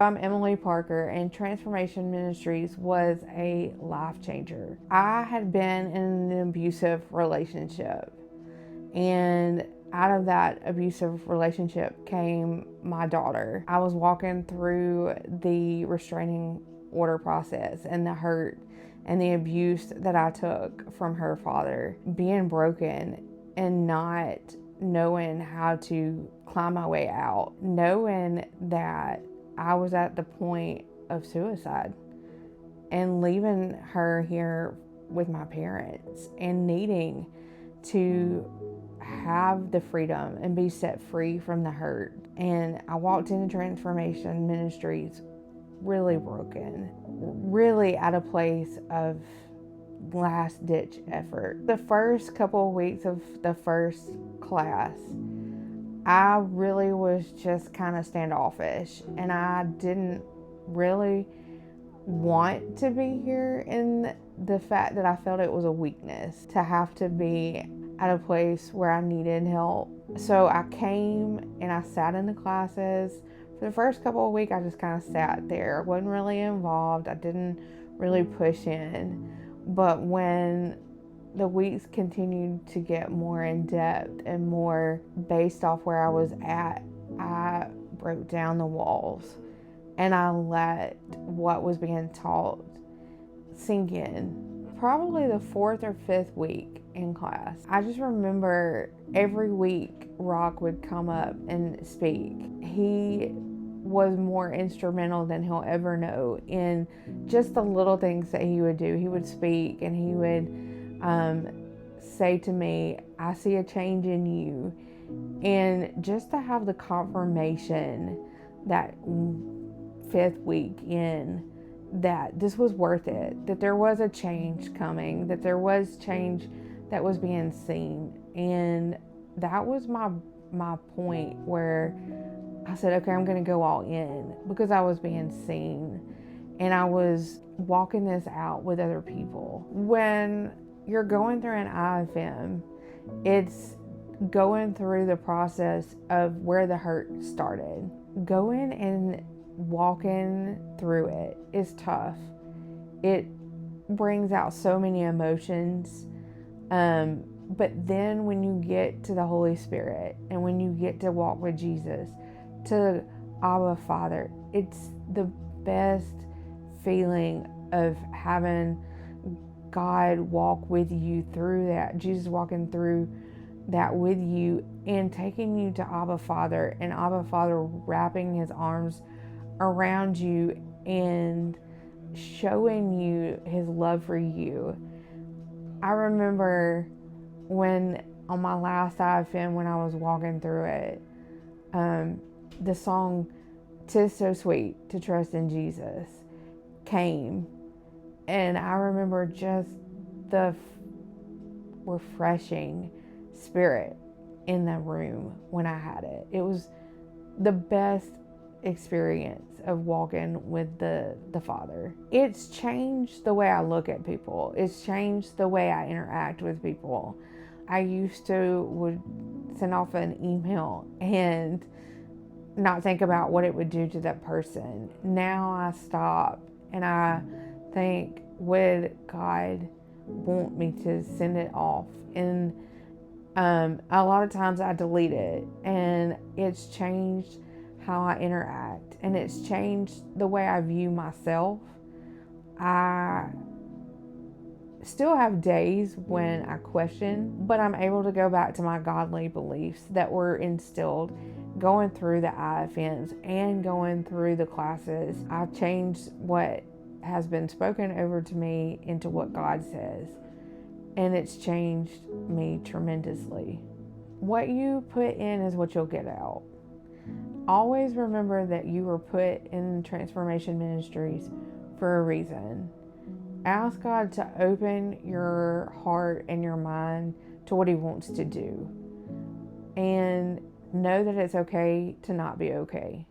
I'm Emily Parker, and Transformation Ministries was a life changer. I had been in an abusive relationship, and out of that abusive relationship came my daughter. I was walking through the restraining order process and the hurt and the abuse that I took from her father, being broken and not knowing how to climb my way out, knowing that I was at the point of suicide and leaving her here with my parents and needing to have the freedom and be set free from the hurt. And I walked into Transformation Ministries really broken, really at a place of last ditch effort. The first couple of weeks of the first class, I really was just kind of standoffish, and I didn't really want to be here, in the fact that I felt it was a weakness to have to be at a place where I needed help. So I came and I sat in the classes. For the first couple of weeks, I just kind of sat there. I wasn't really involved. I didn't really push in. But when the weeks continued to get more in depth and more based off where I was at, I broke down the walls and I let what was being taught sink in. Probably the fourth or fifth week in class, I just remember every week Rock would come up and speak. He was more instrumental than he'll ever know in just the little things that he would do. He would speak and he would say to me, "I see a change in you." And just to have the confirmation that fifth week in that this was worth it, that there was a change coming, that there was change that was being seen. And that was my point where I said, okay, I'm going to go all in, because I was being seen and I was walking this out with other people. When you're going through an IFM, it's going through the process of where the hurt started. Going and walking through it is tough. It brings out so many emotions. But then when you get to the Holy Spirit and when you get to walk with Jesus, to Abba Father, it's the best feeling of having God walk with you through that, Jesus walking through that with you and taking you to Abba Father, and Abba Father wrapping his arms around you and showing you his love for you. I remember when on my last IFM, when I was walking through it, the song "'Tis So Sweet to Trust in Jesus" came, and I remember just the refreshing spirit in the room when I had it. It was the best experience of walking with the Father. It's changed the way I look at people. It's changed the way I interact with people. I used to would send off an email and not think about what it would do to that person. Now I stop and I think, would God want me to send it off? And a lot of times I delete it, and it's changed how I interact, and it's changed the way I view myself. I still have days when I question, but I'm able to go back to my godly beliefs that were instilled going through the IFNs and going through the classes. I've changed what has been spoken over to me into what God says, and it's changed me tremendously. What you put in is what you'll get out. Always remember that you were put in Transformation Ministries for a reason. Ask God to open your heart and your mind to what he wants to do. And know that it's okay to not be okay.